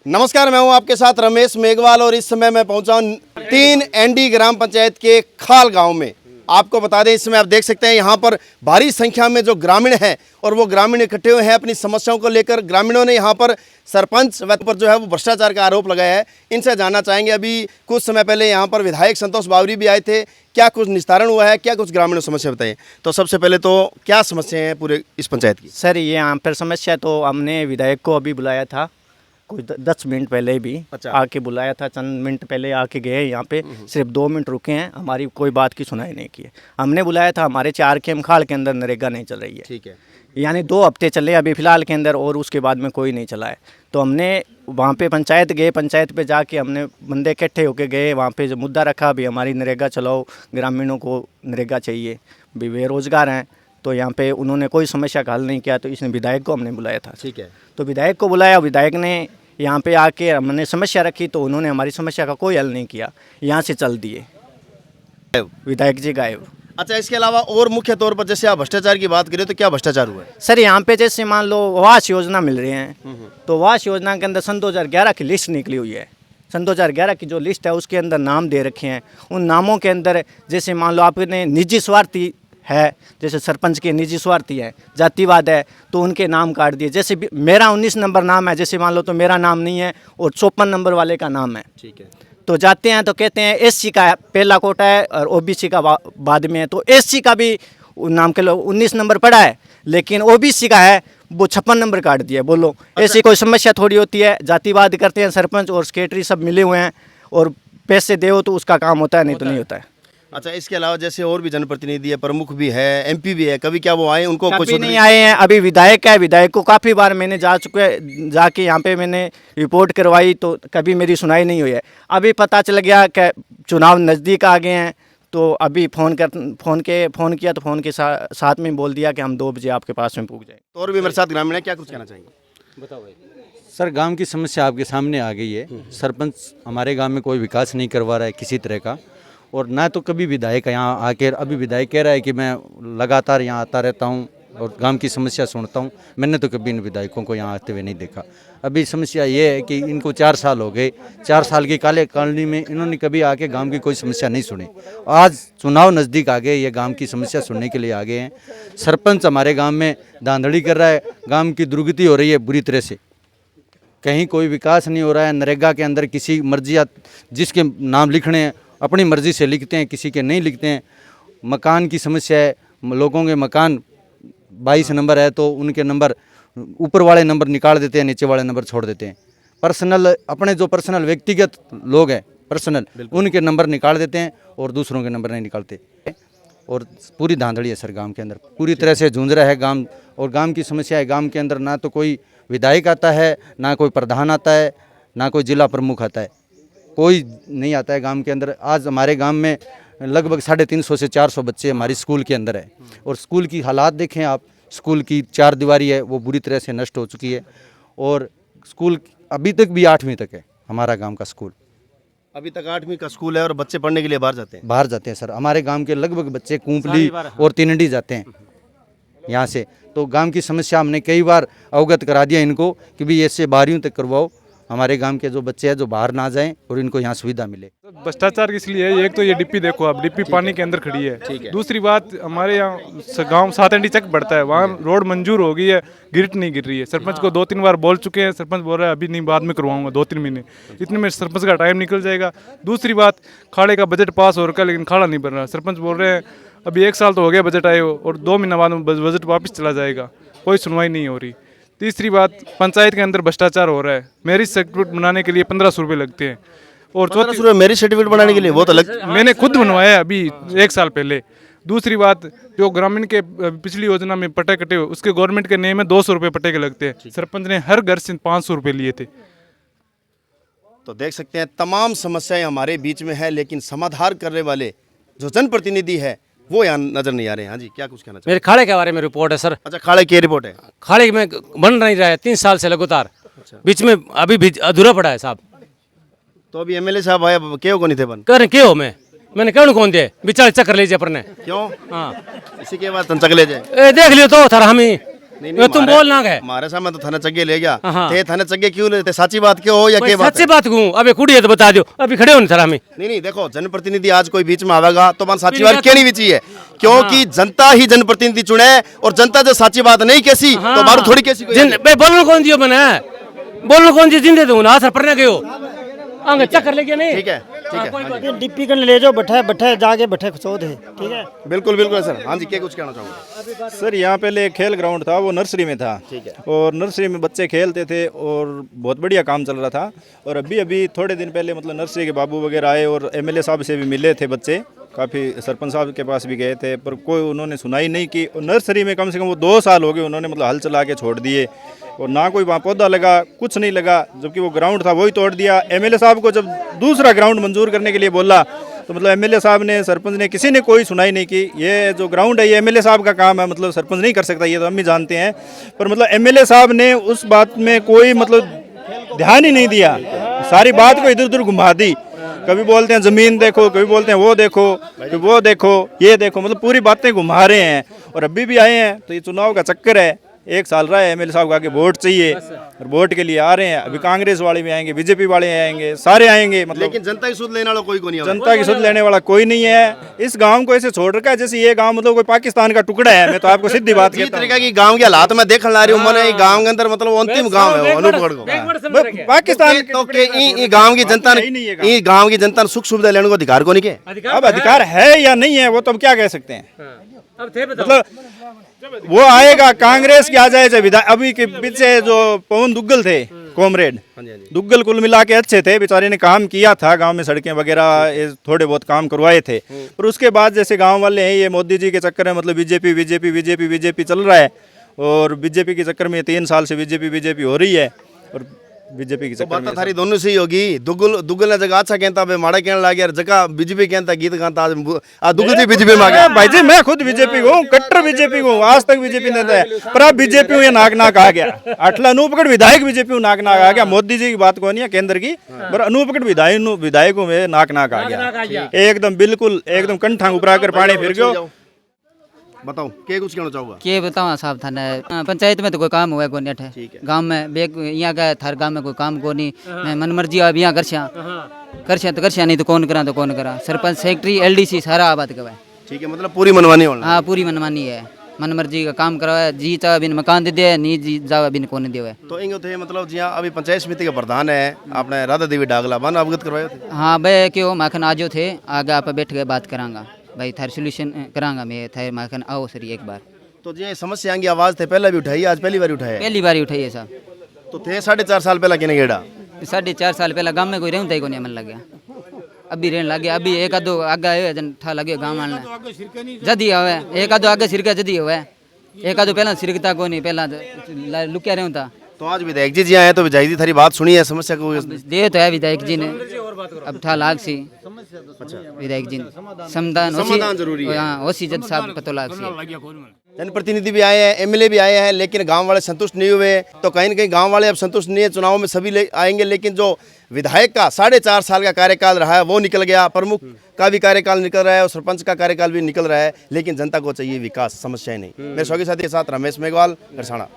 नमस्कार, मैं हूं आपके साथ रमेश मेघवाल और इस समय मैं पहुंचा हूं 3 एनडी ग्राम पंचायत के खाल गांव में। आपको बता दें, इस समय आप देख सकते हैं यहाँ पर भारी संख्या में जो ग्रामीण हैं और वो ग्रामीण इकट्ठे हुए हैं अपनी समस्याओं को लेकर। ग्रामीणों ने यहाँ पर सरपंच पर जो है वो भ्रष्टाचार का आरोप लगाया है। इनसे जानना चाहेंगे, अभी कुछ समय पहले यहाँ पर विधायक संतोष बावरी भी आए थे, क्या कुछ निस्तारण हुआ है, क्या कुछ ग्रामीणों समस्या बताइए। तो सबसे पहले तो क्या समस्या है पूरे इस पंचायत की? सर, ये यहाँ पर समस्या तो हमने विधायक को अभी बुलाया था, कुछ 10 मिनट पहले भी आके बुलाया था। चंद मिनट पहले आके गए, यहाँ पे सिर्फ 2 मिनट रुके हैं, हमारी कोई बात की सुनाई नहीं की है। हमने बुलाया था, हमारे 4 खाल के अंदर नरेगा नहीं चल रही है। ठीक है, यानी 2 हफ्ते चले अभी फ़िलहाल के अंदर, और उसके बाद में कोई नहीं चला है। तो हमने वहाँ पे पंचायत गए, पंचायत पे जाके हमने बंदे इकट्ठे होके गए, वहाँ पे जो मुद्दा रखा भी हमारी नरेगा चलाओ, ग्रामीणों को नरेगा चाहिए, भी बेरोज़गार हैं। तो यहाँ पे उन्होंने कोई समस्या का हल नहीं किया, तो इसने विधायक को हमने बुलाया था। ठीक है, तो विधायक को बुलाया, विधायक ने यहाँ पे आके हमने समस्या रखी, तो उन्होंने हमारी समस्या का कोई हल नहीं किया, यहाँ से चल दिए विधायक जी गायब। अच्छा, इसके अलावा और मुख्य तौर पर जैसे आप भ्रष्टाचार की बात करें तो क्या भ्रष्टाचार हुआ है? सर, यहाँ पे जैसे मान लो आवास योजना मिल रही है, तो आवास योजना के अंदर सन 2011 की लिस्ट निकली हुई है। सन 2011 की जो लिस्ट है उसके अंदर नाम दे रखे हैं। उन नामों के अंदर जैसे मान लो आपने निजी स्वार्थी है, जैसे सरपंच के निजी स्वार्थी है, जातिवाद है, तो उनके नाम काट दिए। जैसे मेरा 19 नंबर नाम है, जैसे मान लो तो मेरा नाम नहीं है और 54 नंबर वाले का नाम है। ठीक है, तो जाते हैं तो कहते हैं एससी का पहला कोटा है और ओबीसी का बाद में है। तो एससी का भी नाम के लो 19 नंबर पड़ा है, लेकिन ओबीसी का है वो 56 नंबर काट दिया। बोलो, ऐसी कोई समस्या थोड़ी होती है? जातिवाद करते हैं सरपंच और सेक्रेटरी सब मिले हुए हैं, और पैसे दे तो उसका काम होता है, नहीं तो नहीं होता है। अच्छा, इसके अलावा जैसे और भी जनप्रतिनिधि है, प्रमुख भी है, एमपी भी है, कभी क्या वो आए? उनको कुछ नहीं आए हैं। अभी विधायक है, विधायक को काफ़ी बार मैंने जाके यहाँ पे मैंने रिपोर्ट करवाई, तो कभी मेरी सुनाई नहीं हुई है। अभी पता चल गया कि चुनाव नज़दीक आ गए हैं, तो अभी फ़ोन किया तो फ़ोन के साथ में बोल दिया कि हम 2 बजे आपके पास में पहुँच जाएंगे। तो और भी मेरे साथ ग्रामीण है, क्या कुछ कहना चाहेंगे? बताओ भाई। सर, गांव की समस्या आपके सामने आ गई है। सरपंच हमारे गांव में कोई विकास नहीं करवा रहा है किसी तरह का, और ना तो कभी विधायक यहाँ आकर, अभी विधायक कह रहा है कि मैं लगातार यहाँ आता रहता हूँ और गांव की समस्या सुनता हूँ। मैंने तो कभी इन विधायकों को यहाँ आते हुए नहीं देखा। अभी समस्या ये है कि इनको 4 साल हो गए, 4 साल की कालनी में इन्होंने कभी आके गांव की कोई समस्या नहीं सुनी। आज चुनाव नज़दीक आ गए, ये गांव की समस्या सुनने के लिए आ गए हैं। सरपंच हमारे गाँव में धांधली कर रहा है, गाँव की दुर्गति हो रही है बुरी तरह से, कहीं कोई विकास नहीं हो रहा है। नरेगा के अंदर किसी मर्जी, जिसके नाम लिखने हैं अपनी मर्जी से लिखते हैं, किसी के नहीं लिखते हैं। मकान की समस्या है, लोगों के मकान 22 नंबर है तो उनके नंबर, ऊपर वाले नंबर निकाल देते हैं, नीचे वाले नंबर छोड़ देते हैं। पर्सनल, अपने जो पर्सनल व्यक्तिगत लोग हैं पर्सनल, उनके नंबर निकाल देते हैं और दूसरों के नंबर नहीं निकालते। और पूरी धांधली है सर गांव के अंदर, पूरी तरह से झूंझ रहा है गांव। और गांव की समस्या है, गांव के अंदर ना तो कोई विधायक आता है, ना कोई प्रधान आता है, ना कोई जिला प्रमुख आता है, कोई नहीं आता है गांव के अंदर। आज हमारे गांव में लगभग 350 से 400 बच्चे हमारी स्कूल के अंदर है, और स्कूल की हालात देखें आप। स्कूल की 4 दीवारी है वो बुरी तरह से नष्ट हो चुकी है, और स्कूल अभी तक भी 8वीं तक है हमारा गांव का स्कूल। अभी तक 8वीं का स्कूल है और बच्चे पढ़ने के लिए बाहर जाते हैं? बाहर जाते हैं सर, हमारे गांव के लगभग बच्चे कुंपली और तिनडी जाते हैं यहाँ से। तो गांव की समस्या हमने कई बार अवगत करा दिया इनको कि भी ऐसे 12वीं तक करवाओ, हमारे गांव के जो बच्चे हैं जो बाहर ना जाएं और इनको यहाँ सुविधा मिले। भ्रष्टाचार इसलिए है, एक तो ये डिप्पी देखो आप, डिप्पी पानी के अंदर खड़ी है। दूसरी बात, हमारे यहाँ गांव 7 एंडी चक बढ़ता है, वहाँ रोड मंजूर हो गई है, गिरट नहीं गिर रही है। सरपंच को 2-3 बार बोल चुके हैं, सरपंच बोल रहा है अभी नहीं, बाद में करवाऊंगा 2-3 महीने, इतने में सरपंच का टाइम निकल जाएगा। दूसरी बात, खाड़े का बजट पास हो रखा है लेकिन खाड़ा नहीं बन रहा। सरपंच बोल रहे हैं अभी 1 साल तो हो गया बजट आए और 2 महीना बाद बजट वापस चला जाएगा, कोई सुनवाई नहीं हो रही। तीसरी बात, पंचायत के अंदर भ्रष्टाचार हो रहा है। मैरिज सर्टिफिकेट बनाने के लिए 1500 रुपये लगते हैं, और 1500 रुपये मैरिज सर्टिफिकेट बनाने के लिए? वो तो मैंने खुद बनवाया है अभी 1 साल पहले। दूसरी बात, जो ग्रामीण के पिछली योजना में पट्टे कटे हुए, उसके गवर्नमेंट के नेम में 200 रुपये पट्टे के लगते हैं। सरपंच ने हर घर से 500 रुपये लिए थे। तो देख सकते हैं तमाम समस्याएं हमारे बीच में है, लेकिन समाधान करने वाले जो जनप्रतिनिधि है वो यहाँ नजर नहीं आ रहे हैं। हाँ जी, क्या कुछ कहना चाहिए? मेरे खाड़े के बारे में रिपोर्ट है सर। अच्छा, खाड़े की रिपोर्ट है? खाड़े में बन नहीं रहा है 3 साल से लगातार। बीच में अभी भी अधूरा पड़ा है साहब। तो अभी एमएलए साहब आए, क्यों को नहीं थे बन? कह रहे क्यों मैंने क्यों कौन दिए बिचारे चक्कर लीजिए पर ने। क्यों? हाँ, इसी के बाद चक ले जाए। देख लियो तो थर हम ही ये तुम बोल ना गए हमारे सामने तो थाना चग्गे ले गया हाँ। थे थाना चग्गे क्यों लेते साची बात क्यों हो या भाई, क्या बात सच्ची है? बात कहूँ अबे कुड़ी है तो बता दो अभी खड़े हो नहीं सर हमें नहीं देखो जनप्रतिनिधि आज कोई बीच में आवेगा तो मन साची फिर बात क्या कहनी भी चाहिए क्योंकि जनता ही जनप्रतिनिधि चुने और जनता जो साची बात नहीं कैसी तो मारू थोड़ी कैसी कोई आगे। भाई बोलना कौन दियो मैंने बोलना कौन सी जिंदे दूँ ना सर पढ़ने गए हो आगे चक्कर लेके नहीं ठीक है ठीक है हाँ जी। डिप्पी कर ले जाओ बैठे बैठे जाके बैठे सोच है ठीक है। बिल्कुल बिल्कुल सर हाँ जी क्या कुछ कहना चाहूँगा सर यहाँ पहले एक खेल ग्राउंड था वो नर्सरी में था ठीक है। और नर्सरी में बच्चे खेलते थे और बहुत बढ़िया काम चल रहा था और अभी अभी थोड़े दिन पहले मतलब नर्सरी के बाबू वगैरह आए और एमएलए साहब से भी मिले थे बच्चे काफ़ी सरपंच साहब के पास भी गए थे पर कोई उन्होंने सुनाई नहीं की और नर्सरी में कम से कम वो 2 साल हो गए उन्होंने मतलब हल चला के छोड़ दिए और ना कोई वहाँ पौधा लगा कुछ नहीं लगा जबकि वो ग्राउंड था वही तोड़ दिया। एमएलए साहब को जब दूसरा ग्राउंड मंजूर करने के लिए बोला तो मतलब एमएलए साहब ने सरपंच ने किसी ने कोई सुनाई नहीं की। ये जो ग्राउंड है ये एमएलए साहब का काम है मतलब सरपंच नहीं कर सकता ये तो हम भी जानते हैं पर मतलब एमएलए साहब ने उस बात में कोई मतलब ध्यान ही नहीं दिया सारी बात को इधर उधर घुमा दी। कभी बोलते हैं ज़मीन देखो कभी बोलते हैं वो देखो कभी वो देखो ये देखो मतलब पूरी बातें घुमा रहे हैं और अभी भी आए हैं तो ये चुनाव का चक्कर है 1 साल रहा है एमएलए साहब को आगे वोट चाहिए और वोट के लिए आ रहे हैं। अभी कांग्रेस वाले भी आएंगे बीजेपी वाले आएंगे सारे आएंगे मतलब लेकिन जनता की सुध लेने वाला कोई को नहीं आवेगा। जनता की सुध लेने वाला कोई नहीं है। इस गांव को ऐसे छोड़ रखा है जैसे ये गांव मतलब कोई पाकिस्तान का टुकड़ा है। मैं तो आपको सीधी बात इसी कहता हूँ तरीका की गांव के हालात में देखने ला रही हूँ मैंने गांव के अंदर मतलब वो अंतिम गांव है वो अनूपगढ़ को पाकिस्तान तो के ई गांव की जनता ने ही नहीं है गाँव। ई गांव की जनता ने सुख सुविधा लेने को अधिकार को नहीं के अब अधिकार है या नहीं है वो तो अब क्या कह सकते हैं अब थे बताओ मतलब वो आएगा कांग्रेस की आ जाए चाहे विधायक अभी के पीछे जो पवन दुग्गल थे कॉमरेड दुग्गल कुल मिला के अच्छे थे बेचारे ने काम किया था गांव में सड़कें वगैरह ये थोड़े बहुत काम करवाए थे पर उसके बाद जैसे गांव वाले हैं ये मोदी जी के चक्कर में मतलब बीजेपी बीजेपी बीजेपी बीजेपी चल रहा है और बीजेपी के चक्कर में 3 साल से बीजेपी बीजेपी हो रही है और बीजेपी की तो चक्कर बात में थारी दोनों से ही होगी दुग्गल ने जगह अच्छा कहता बे माड़ा कहने लग गया जगह बीजेपी कहता गीत गाता आज दुग्गल जी बीजेपी में आ गया भाई जी मैं खुद बीजेपी को हूँ कट्टर बीजेपी को हूँ आज तक बीजेपी नहीं है पर अब बीजेपी हूँ ये नाक नाक आ गया अठला अनूपगढ़ विधायक बीजेपी हूँ नाक नाक आ गया मोदी जी की बात को नहीं है केंद्र की पर अनूपगढ़ विधायकों में नाक नाक आ गया एकदम बिल्कुल एकदम कंठा उपरा कर पानी फिर गयो। बताओ क्या कुछ कहना चाहूँगा के बताओ साहब थाने पंचायत में तो कोई काम हुआ को नहीं अठे गांव में बेग यहाँ का थार गांव में कोई काम को नहीं मैं मन मर्जी अब यहाँ कर नहीं तो कौन करा सरपंच सेक्रेटरी एलडीसी सारा आबाद का ठीक है मतलब पूरी मनमानी होना हाँ पूरी मनमानी है मन मर्जी का काम करवाए जी चाहे बिन मकान दे दे नहीं जी जावे बिन कौन दे तो इंगे थे मतलब जी अभी पंचायत समिति का प्रधान है आपने राधा देवी डागला बन अवगत करवाए थे हाँ भाई क्यों माखन आजो थे आगे आप बैठ के बात करांगा भाई थार सोल्यूशन करांगा मैं थार माखन आओ सर एक बार तो जी समस्या की आवाज थे पहले भी उठाई आज पहली बार उठाया पहली बार उठाई है साहब तो थे 4.5 साल पहले किने गेड़ा 4.5 साल पहला गांव में कोई रहता ही को नहीं मन लग गया अभी रहने लग गया अभी एक आधो आगे आए जन था लगे गांव वाले जदी हवे एक आधो आगे सिरका जदी हवे एक आधो पहला सिरकता को नहीं पहला लुकिया रहता तो आज विधायक जी आए तो विधायक जी थारी बात सुनी है समस्या को दे तो है विधायक जी ने अब था लाग सी विधायक जी ने समाधान जरूरी है। हाँ ओसी जज साहब पतो लाग सी जनप्रतिनिधि भी आए हैं एमएलए भी आए हैं लेकिन गांव वाले संतुष्ट नहीं हुए तो कहीं न कहीं गांव वाले अब संतुष्ट नहीं है चुनाव में सभी आएंगे लेकिन जो विधायक का 4.5 साल का कार्यकाल रहा है वो निकल गया प्रमुख का भी कार्यकाल निकल रहा है और सरपंच का कार्यकाल भी निकल रहा है लेकिन जनता को चाहिए विकास समस्याएं नहीं मेरे सहयोगी साथी के साथ रमेश मेघवाल घरसाना।